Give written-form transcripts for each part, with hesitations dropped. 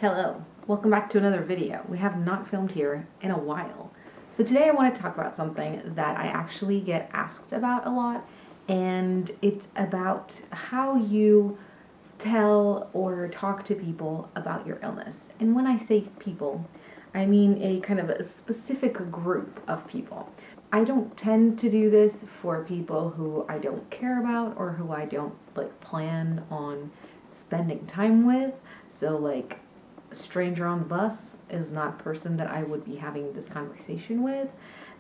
Hello, welcome back to another video. We have not filmed here in a while. So today I want to talk about something that I actually get asked about a lot, and it's about how you tell or talk to people about your illness. And when I say people, I mean a kind of a specific group of people. I don't tend to do this for people who I don't care about or who I don't plan on spending time with. So like a stranger on the bus is not a person that I would be having this conversation with.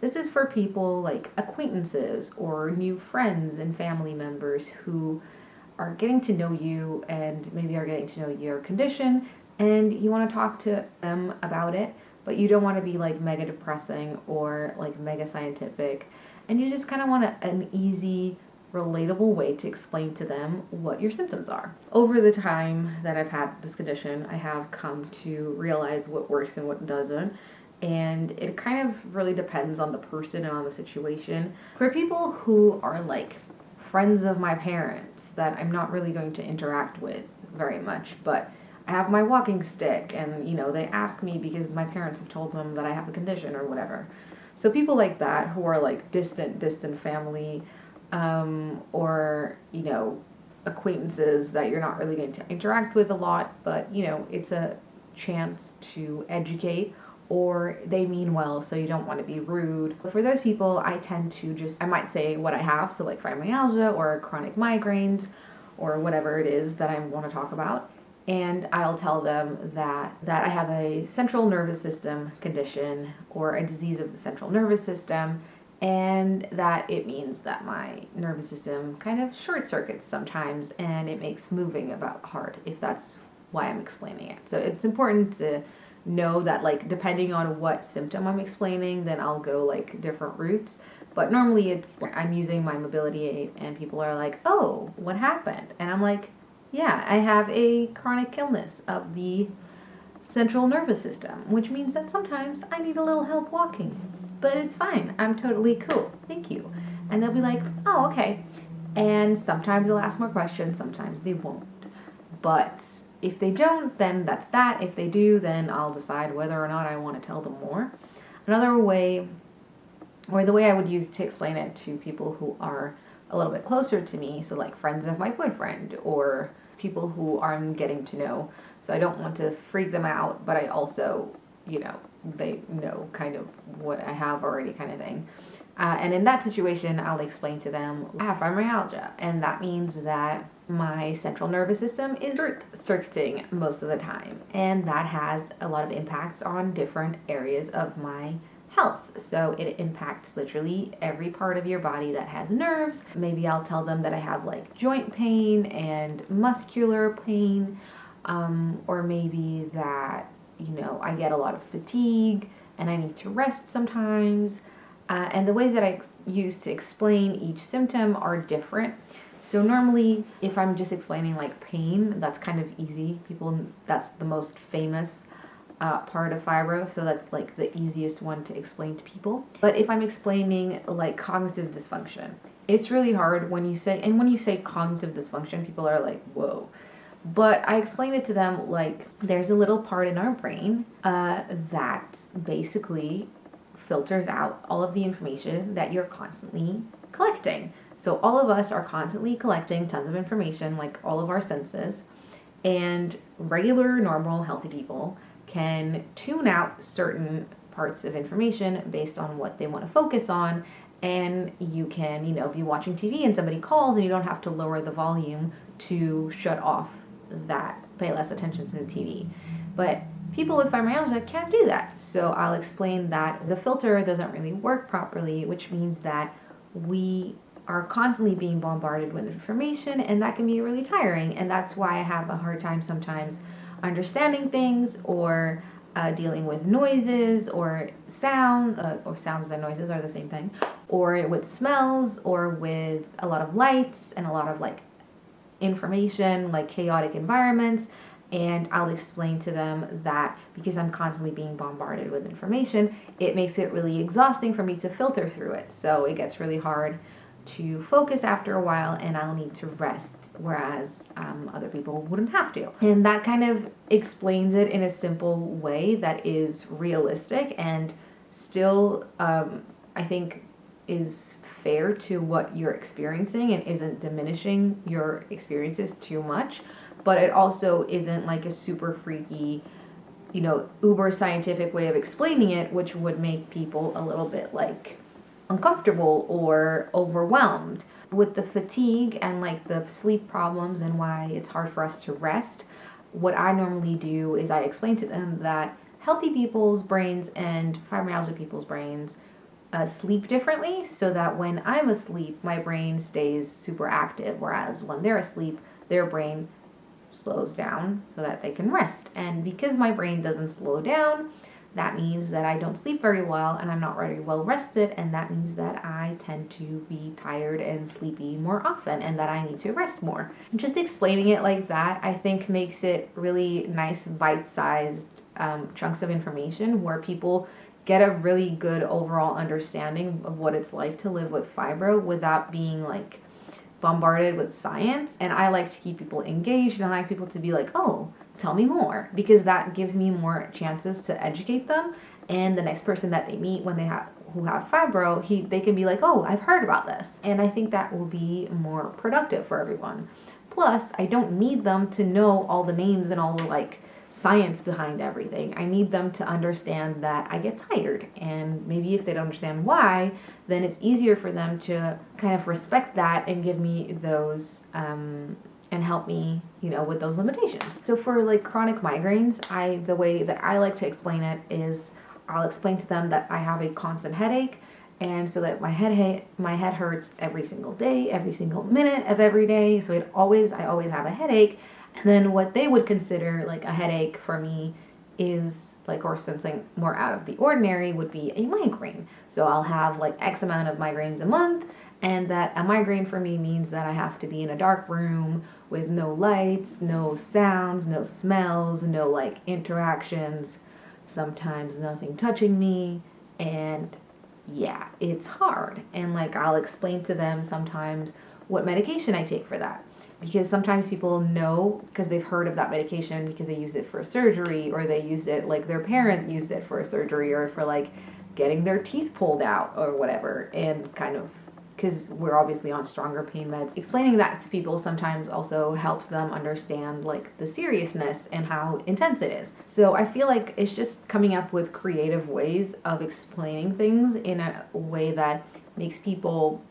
This is for people like acquaintances or new friends and family members who are getting to know you and maybe are getting to know your condition, and you want to talk to them about it, but you don't want to be like mega depressing or like mega scientific, and you just kind of want an easy, relatable way to explain to them what your symptoms are. Over the time that I've had this condition, I have come to realize what works and what doesn't, and it kind of really depends on the person and on the situation. For people who are like friends of my parents that I'm not really going to interact with very much, but I have my walking stick and, they ask me because my parents have told them that I have a condition or whatever. So people like that who are like distant family, or, acquaintances that you're not really going to interact with a lot, but, it's a chance to educate, or they mean well, so you don't want to be rude. For those people, I tend to I might say what I have, so like fibromyalgia or chronic migraines or whatever it is that I want to talk about. And I'll tell them that I have a central nervous system condition or a disease of the central nervous system, and that it means that my nervous system kind of short circuits sometimes and it makes moving about hard, if that's why I'm explaining it. So it's important to know that depending on what symptom I'm explaining, then I'll go different routes. But normally it's I'm using my mobility aid and people are like, oh, what happened? And I'm like, yeah, I have a chronic illness of the central nervous system, which means that sometimes I need a little help walking, but it's fine. I'm totally cool. Thank you. And they'll be like, oh, okay. And sometimes they'll ask more questions, sometimes they won't. But if they don't, then that's that. If they do, then I'll decide whether or not I want to tell them more. Another way, or the way I would use to explain it to people who are a little bit closer to me, so like friends of my boyfriend or people who I'm getting to know. So I don't want to freak them out, but I also, they know kind of what I have already kind of thing. And in that situation, I'll explain to them, I have fibromyalgia, and that means that my central nervous system is short-circuiting most of the time, and that has a lot of impacts on different areas of my health. So it impacts literally every part of your body that has nerves. Maybe I'll tell them that I have joint pain and muscular pain, or maybe that, I get a lot of fatigue and I need to rest sometimes. And the ways that I use to explain each symptom are different. So normally, if I'm just explaining pain, that's kind of easy. That's the most famous part of fibro, so that's the easiest one to explain to people. But if I'm explaining cognitive dysfunction, it's really hard when you say cognitive dysfunction, people are like, whoa. But I explain it to them there's a little part in our brain that basically filters out all of the information that you're constantly collecting. So all of us are constantly collecting tons of information, all of our senses, and regular, normal, healthy people can tune out certain parts of information based on what they want to focus on. And you can, be watching TV and somebody calls and you don't have to lower the volume to shut off that, pay less attention to the TV. But people with fibromyalgia can't do that. So I'll explain that the filter doesn't really work properly, which means that we are constantly being bombarded with information, and that can be really tiring. And that's why I have a hard time sometimes understanding things, or dealing with noises or sound, or sounds and noises are the same thing, or with smells, or with a lot of lights and a lot of information, chaotic environments. And I'll explain to them that because I'm constantly being bombarded with information, it makes it really exhausting for me to filter through it. So it gets really hard to focus after a while and I'll need to rest, whereas other people wouldn't have to. And that kind of explains it in a simple way that is realistic and still, I think, is fair to what you're experiencing and isn't diminishing your experiences too much. But it also isn't like a super freaky, uber scientific way of explaining it, which would make people a little bit like uncomfortable or overwhelmed. With the fatigue and like the sleep problems and why it's hard for us to rest, what I normally do is I explain to them that healthy people's brains and fibromyalgia people's brains sleep differently, so that when I'm asleep, my brain stays super active, whereas when they're asleep, their brain slows down so that they can rest. And because my brain doesn't slow down, that means that I don't sleep very well and I'm not very well rested, and that means that I tend to be tired and sleepy more often and that I need to rest more. Just explaining it like that, I think, makes it really nice bite-sized chunks of information where people get a really good overall understanding of what it's like to live with fibro without being like bombarded with science. And I like to keep people engaged, and I like people to be like, oh, tell me more, because that gives me more chances to educate them. And the next person that they meet when who have fibro, they can be like, oh, I've heard about this. And I think that will be more productive for everyone. Plus, I don't need them to know all the names and all the like science behind everything. I need them to understand that I get tired, and maybe if they don't understand why, then it's easier for them to kind of respect that and give me those and help me, with those limitations. So for like chronic migraines, the way that I like to explain it is I'll explain to them that I have a constant headache, and so that my head hurts every single day, every single minute of every day. So I always have a headache. And then what they would consider like a headache for me is like, or something more out of the ordinary, would be a migraine. So I'll have like X amount of migraines a month, and that a migraine for me means that I have to be in a dark room with no lights, no sounds, no smells, no like interactions, sometimes nothing touching me, and yeah, it's hard. And like I'll explain to them sometimes what medication I take for that. Because sometimes people know because they've heard of that medication because they used it for surgery, or they used it, like their parent used it for a surgery, or for like getting their teeth pulled out or whatever. And kind of, because we're obviously on stronger pain meds, explaining that to people sometimes also helps them understand like the seriousness and how intense it is. So I feel like it's just coming up with creative ways of explaining things in a way that makes people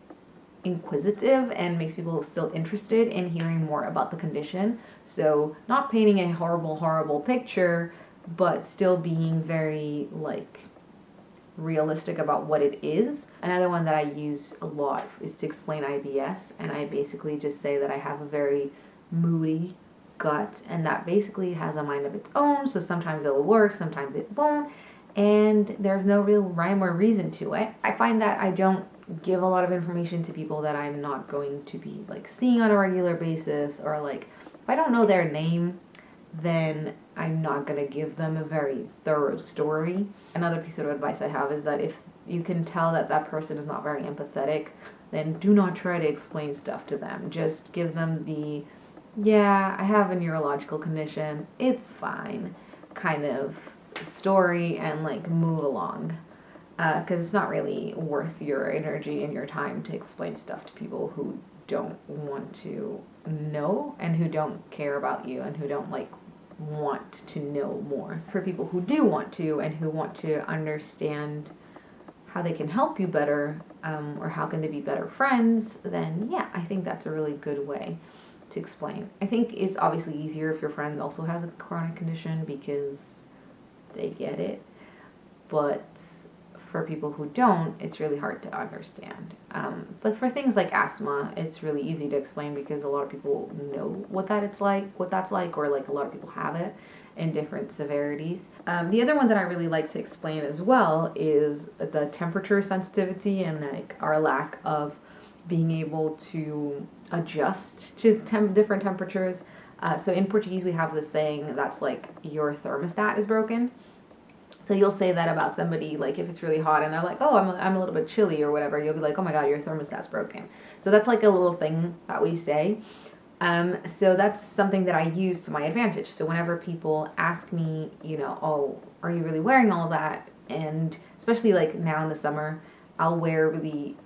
inquisitive and makes people still interested in hearing more about the condition. So not painting a horrible picture, but still being very like realistic about what it is. Another one that I use a lot is to explain IBS, and I basically just say that I have a very moody gut, and that basically has a mind of its own. So sometimes it'll work, sometimes it won't, and there's no real rhyme or reason to it. I find that I don't give a lot of information to people that I'm not going to be like seeing on a regular basis, or like if I don't know their name, then I'm not going to give them a very thorough story. Another piece of advice I have is that if you can tell that that person is not very empathetic, then do not try to explain stuff to them. Just give them the, yeah, I have a neurological condition, it's fine kind of story, and like move along. Because it's not really worth your energy and your time to explain stuff to people who don't want to know, and who don't care about you, and who don't like want to know more. For people who do want to, and who want to understand how they can help you better, or how can they be better friends, then yeah, I think that's a really good way to explain. I think it's obviously easier if your friend also has a chronic condition because they get it, but for people who don't, it's really hard to understand. But for things like asthma, it's really easy to explain because a lot of people know what that's like, or like a lot of people have it in different severities. The other one that I really like to explain as well is the temperature sensitivity, and like our lack of being able to adjust to different temperatures. So in Portuguese, we have this saying that's like, your thermostat is broken. So So you'll say that about somebody, like if it's really hot and they're like, oh, I'm a little bit chilly or whatever, you'll be like, oh my God, your thermostat's broken. So that's like a little thing that we say. So that's something that I use to my advantage. So whenever people ask me, you know, oh, are you really wearing all that? And especially like now in the summer, I'll wear really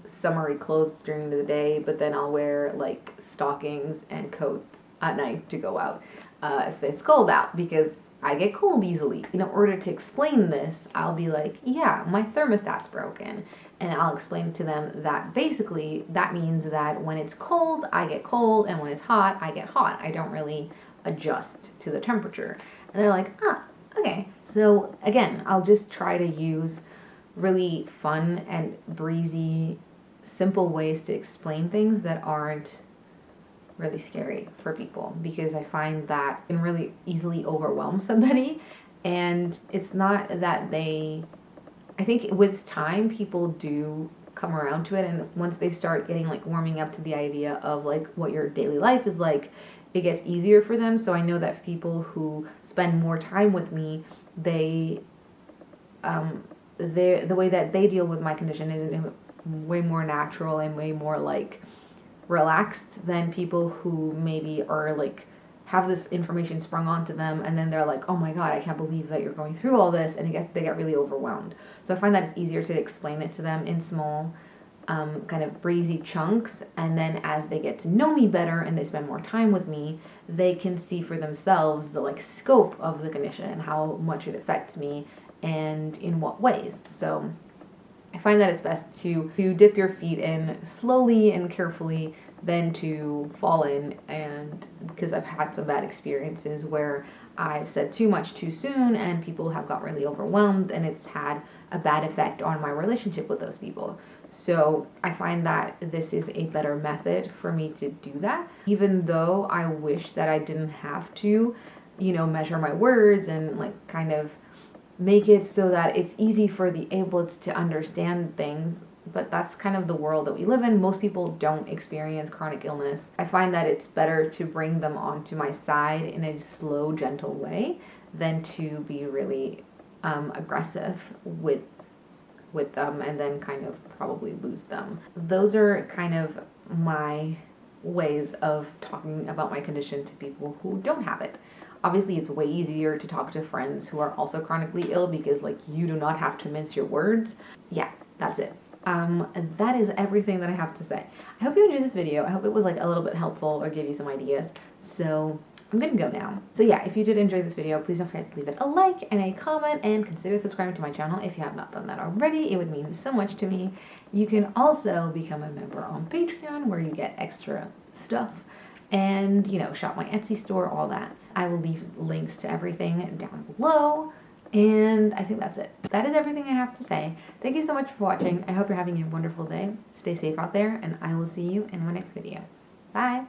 summery clothes during the day, but then I'll wear like stockings and coat at night to go out if it's cold out, because I get cold easily. In order to explain this, I'll be like, yeah, my thermostat's broken. And I'll explain to them that basically that means that when it's cold, I get cold, and when it's hot, I get hot. I don't really adjust to the temperature. And they're like, ah, okay. So again, I'll just try to use really fun and breezy, simple ways to explain things that aren't really scary for people, because I find that it can really easily overwhelm somebody. And it's not that I think with time people do come around to it, and once they start getting like warming up to the idea of like what your daily life is like, it gets easier for them. So I know that people who spend more time with me, the way that they deal with my condition is way more natural and way more like relaxed than people who maybe are like have this information sprung onto them and then they're like, oh my God, I can't believe that you're going through all this, and they get really overwhelmed. So I find that it's easier to explain it to them in small kind of breezy chunks, and then as they get to know me better and they spend more time with me, they can see for themselves the like scope of the condition and how much it affects me and in what ways. So I find that it's best to dip your feet in slowly and carefully than to fall in, and because I've had some bad experiences where I've said too much too soon and people have got really overwhelmed, and it's had a bad effect on my relationship with those people. So I find that this is a better method for me to do that, even though I wish that I didn't have to, you know, measure my words and like kind of make it so that it's easy for the ablets to understand things. But that's kind of the world that we live in. Most people don't experience chronic illness. I find that it's better to bring them onto my side in a slow, gentle way than to be really aggressive with them and then kind of probably lose them. Those are kind of my ways of talking about my condition to people who don't have it. Obviously, it's way easier to talk to friends who are also chronically ill because like you do not have to mince your words. Yeah, that's it. That is everything that I have to say. I hope you enjoyed this video. I hope it was like a little bit helpful or gave you some ideas. So I'm gonna go now. So yeah, if you did enjoy this video, please don't forget to leave it a like and a comment, and consider subscribing to my channel if you have not done that already. It would mean so much to me. You can also become a member on Patreon, where you get extra stuff and, you know, shop my Etsy store, all that. I will leave links to everything down below. And I think that's it. That is everything I have to say. Thank you so much for watching. I hope you're having a wonderful day. Stay safe out there, and I will see you in my next video. Bye!